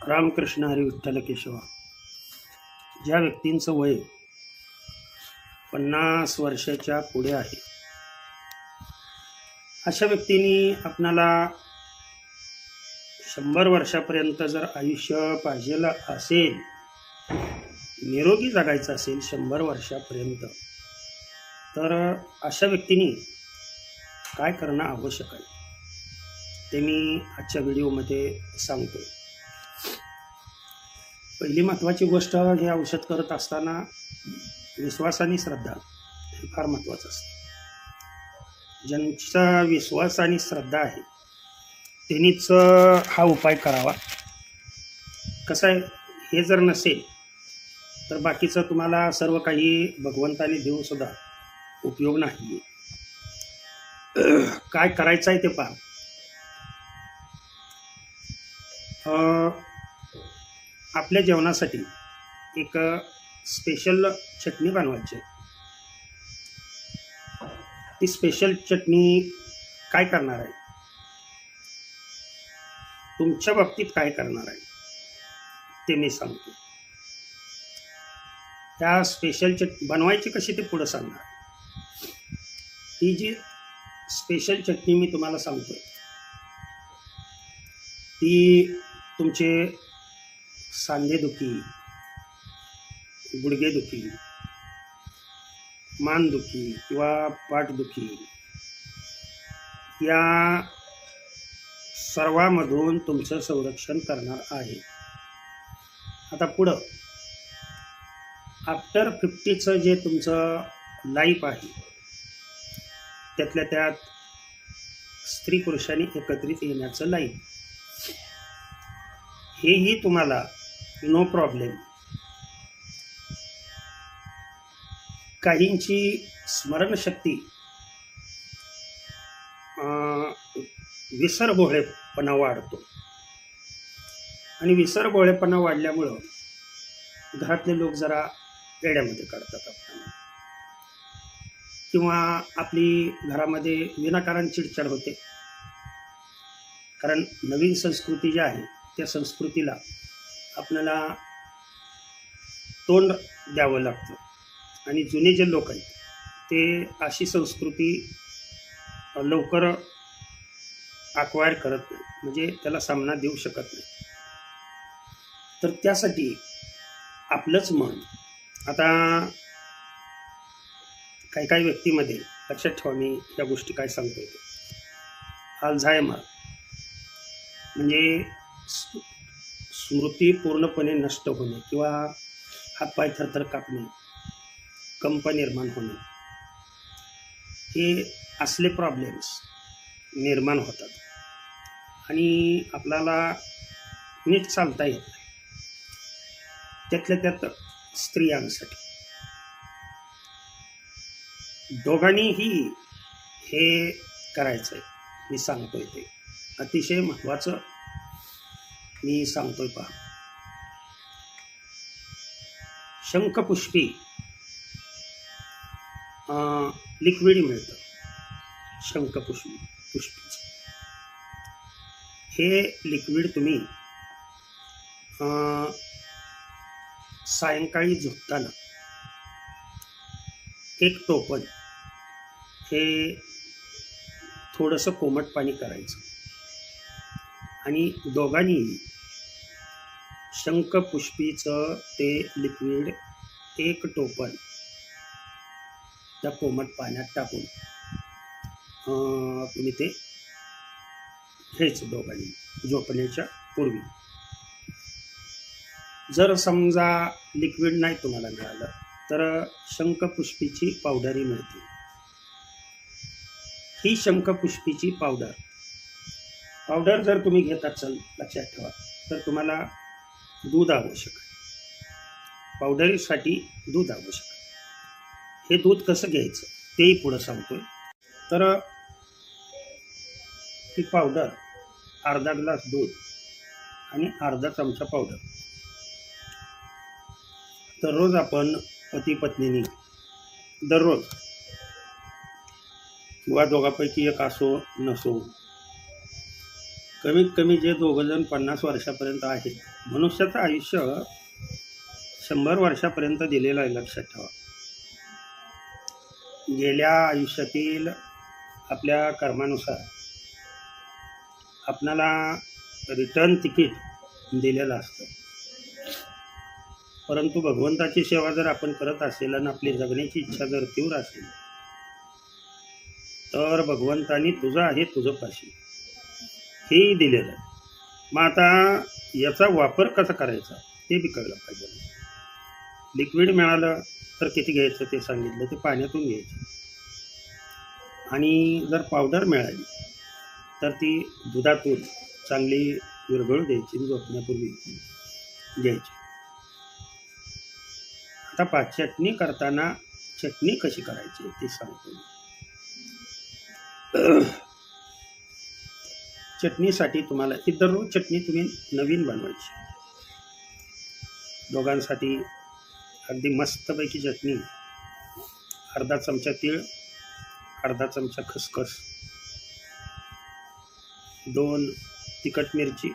रामकृष्ण हरी विठ्ठल केशव. ज्या व्यक्तींचं वय 50 वर्षाच्या पुढे आहे अशा व्यक्तींनी आपणाला 100 वर्षापर्यंत जर आयुष्य पाहिजे असेल, निरोगी जगायचं असेल 100 वर्षापर्यंत, तर अशा व्यक्तींनी काय करणं आवश्यक आहे ते मी आजच्या व्हिडिओमध्ये सांगतो. पहिली महत्त्वाची गोष्ट, हे औषध करत असताना विश्वास आणि श्रद्धा हे फार महत्त्वाचं असतं. ज्यांचा विश्वास आणि श्रद्धा आहे त्यांनीच हा उपाय करावा. कसं आहे, हे जर नसेल तर बाकीचं तुम्हाला सर्व काही भगवंताने देऊसुद्धा उपयोग नाही. काय करायचं आहे ते पहा. आपल्या जेवणासाठी एक स्पेशल चटणी बनवायची. ती स्पेशल चटणी काय करणार आहे, तुमच्या बाबतीत काय करणार आहे ते मी सांगतो. त्या स्पेशल बनवायची कशी ते पुढं सांगणार. ही जी स्पेशल चटणी मी तुम्हाला सांगतोय ती तुमचे सांधेदुखी, गुडघेदुखी, मानदुखी किंवा पाठदुखी या सर्वांमधून तुमचं संरक्षण करणार आहे. आता पुढं आफ्टर 50चं जे तुमचं लाईफ आहे त्यातल्या त्यात स्त्री पुरुषांनी एकत्रित येण्याचं लाईफ, हेही तुम्हाला नो प्रॉब्लेम. काहींची स्मरणशक्ती, विसरभोळेपणा वाढतो आणि विसरभोळेपणा वाढल्यामुळं घरातले लोक जरा वेड्यामध्ये काढतात आपल्याला, किंवा आपली घरामध्ये विनाकारण चिडचिड होते. कारण नवीन संस्कृती जी आहे त्या संस्कृतीला आपल्याला तोंड द्यावं लागतं आणि जुने जे लोक आहेत ते अशी संस्कृती लवकर अक्वायर करत नाही, म्हणजे त्याला सामना देऊ शकत नाही. तर त्यासाठी आपलंच मन, आता काही व्यक्तीमध्ये लक्षात ठेवा, मी या गोष्टी काय सांगतोय ते. अल्झायमर म्हणजे स्मृती पूर्णपणे नष्ट होणे किंवा हातपाय थरथर कापणे, कंप निर्माण होणे, हे असले प्रॉब्लेम्स निर्माण होतात आणि आपल्याला नीट चालता येत नाही. त्यातल्या त्यात स्त्रियांसाठी दोघांनीही हे करायचं आहे. मी सांगतोय ते अतिशय महत्त्वाचं मी सांगतोय पहा. शंखपुष्पी लिक्विड मिळतं, शंखपुष्पीचं. हे लिक्विड तुम्ही सायंकाळी झोपताना 1 टोपण हे थोडंसं कोमट पाणी करायचं आणि दोघांनी शंखपुष्पीचं ते लिक्विड 1 टोपण त्या कोमट पाण्यात टाकून तुम्ही ते घ्यायचं दोघांनी झोपण्याच्या पूर्वी. जर समजा लिक्विड नाही तुम्हाला मिळालं तर शंखपुष्पीची पावडरही मिळते. ही शंखपुष्पीची पावडर जर तुम्ही घेत असाल, लक्षात ठेवा, तर तुम्हाला दूध आवश्यक आहे. पावडरीसाठी दूध आवश्यक आहे. हे दूध कसं घ्यायचं तेही पुढं सांगतोय. तर ही पावडर, अर्धा ग्लास दूध आणि अर्धा चमचा पावडर, दररोज आपण पती पत्नीनी दररोज, किंवा दोघांपैकी एक असो नसो, कमीत कमी जे दोघंजण 50 वर्षापर्यंत आहेत, मनुष्याचं आयुष्य 100 वर्षापर्यंत दिलेलं आहे, लक्षात ठेवा. गेल्या आयुष्यातील आपल्या कर्मानुसार आपणाला रिटर्न तिकीट दिलेलं असतं. परंतु भगवंताची सेवा जर आपण करत असेल आणि आपली जगण्याची इच्छा जर तीव्र असेल, तर भगवंतानी तुझं आहे तुझं पाशी हेही दिलेलं आहे. मग आता याचा वापर कसा करायचा ते बी कळलं पाहिजे. लिक्विड मिळालं तर किती घ्यायचं ते सांगितलं, ते पाण्यातून घ्यायचं. आणि जर पावडर मिळाली तर ती दुधातून चांगली विरघळू द्यायची, झोपण्यापूर्वी घ्यायची. आता चटणी करताना चटणी कशी करायची ते सांगतो. चटणीसाठी तुम्हाला ही दररोज चटणी तुम्ही नवीन बनवायची. दोघांसाठी अगदी मस्तपैकी चटणी. अर्धा चमचा तीळ, अर्धा चमचा खसखस, 2 तिखट मिरची,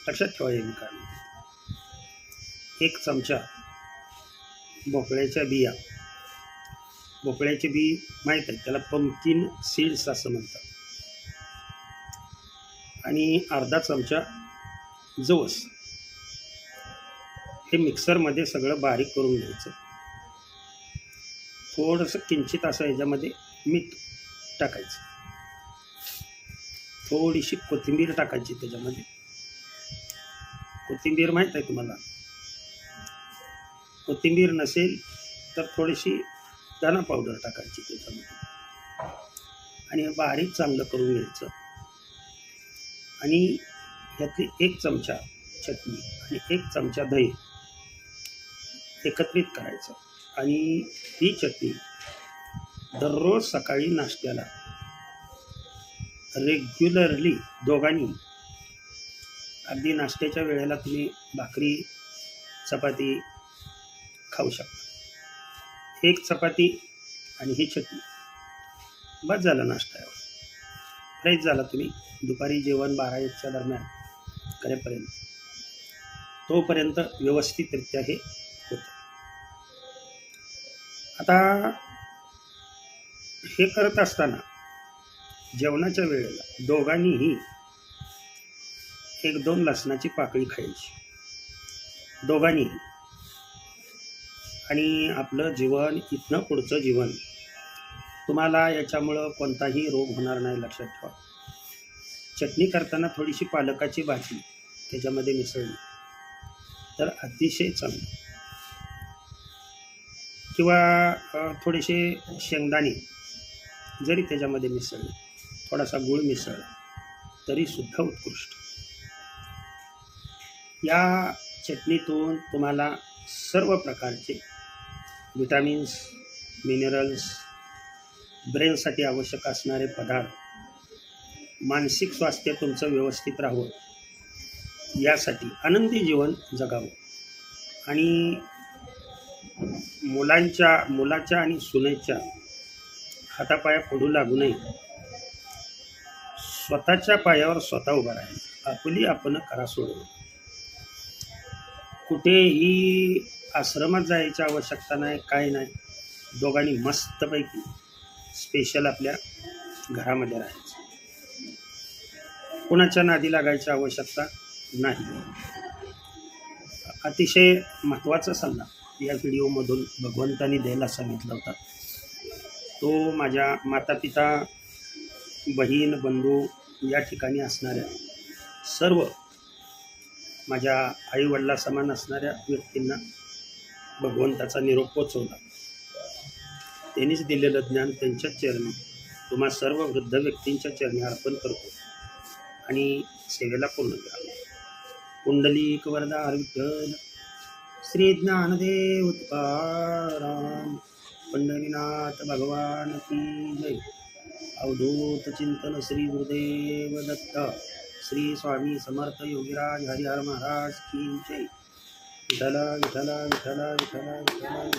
लक्षात ठेवा हे काय, 1 चमचा भोपळ्याच्या बिया. भोपळ्याचे बी माहीत आहे, त्याला पंपकिन सीड्स असं म्हणतात. आणि अर्धा चमचा जवस. हे मिक्सरमध्ये सगळं बारीक करून घ्यायचं. थोडंसं किंचित असं ह्याच्यामध्ये मीठ टाकायचं, थोडीशी कोथिंबीर टाकायची त्याच्यामध्ये. कोथिंबीर माहीत आहे तुम्हाला, कोथिंबीर नसेल तर थोडीशी धना पावडर टाकायची त्याच्यामध्ये आणि हे बारीक चांगलं करून घ्यायचं. आणि ह्यातली 1 चमचा चटणी आणि 1 चमचा दही एकत्रित करायचं. आणि ही चटणी दररोज सकाळी नाश्त्याला रेग्युलरली दोघांनी, अगदी नाश्त्याच्या वेळेला तुम्ही भाकरी चपाती खाऊ शकता. 1 चपाती आणि ही चटणी बस झालं नाश्त्यावर. फ्रेश झाला तुम्ही. दुपारी जेवण 12-1च्या दरम्यान करेपर्यंत, तोपर्यंत व्यवस्थितरित्या हे होतं. आता हे करत असताना जेवणाच्या वेळेला दोघांनीही 1-2 लसणाची पाकळी खायची, दोघांनीही. आणि आपलं जीवन, इथनं पुढचं जीवन, तुम्हाला याच्यामुळं कोणताही रोग होणार नाही, लक्षात ठेवा. चटणी करताना थोडीशी पालकाची भाजी त्याच्यामध्ये मिसळली तर अतिशय चांगली. किंवा थोडेसे शेंगदाणे जरी त्याच्यामध्ये मिसळले, थोडासा गूळ मिसळला तरीसुद्धा उत्कृष्ट. या चटणीतून तुम्हाला सर्व प्रकारचे विटॅमिन्स, मिनरल्स, ब्रेनसाठी आवश्यक असणारे पदार्थ, मानसिक स्वास्थ्य तुमचं व्यवस्थित राहावं यासाठी आनंदी जीवन जगावं. आणि मुलाच्या आणि सुनेच्या हातापाया पडू लागू नये. स्वतःच्या पायावर स्वतः उभा राहायचं. आपली आपण करा सोडवं. कुठेही आश्रमात जायची आवश्यकता नाही, काय नाही. दोघांनी मस्तपैकी स्पेशल आपल्या घरामध्ये राहायचं. कोणाच्या नादी लागायची आवश्यकता नाही. अतिशय महत्त्वाचा सल्ला या व्हिडिओमधून भगवंतानी द्यायला सांगितला होता. तो माझ्या मातापिता, बहीण, बंधू या ठिकाणी असणाऱ्या सर्व माझ्या आईवडिला समान असणाऱ्या व्यक्तींना भगवंताचा निरोप पोचवला. त्यांनीच दिलेलं ज्ञान त्यांच्याच चरणी, तुम्हा सर्व वृद्ध व्यक्तींच्या चरणी अर्पण करतो आणि सेवेला पूर्ण करा. पुंडलिक वरदा विठ्ठल, श्री ज्ञानदेव तुकाराम, पंढरीनाथ भगवान की जय. अवधूत चिंतन श्री गुरुदेव दत्त, श्री स्वामी समर्थ योगीराज हरिहर महाराज की जय. विठ्ठल विठ्ठल विठ्ठल विठ्ठल विठ्ठल.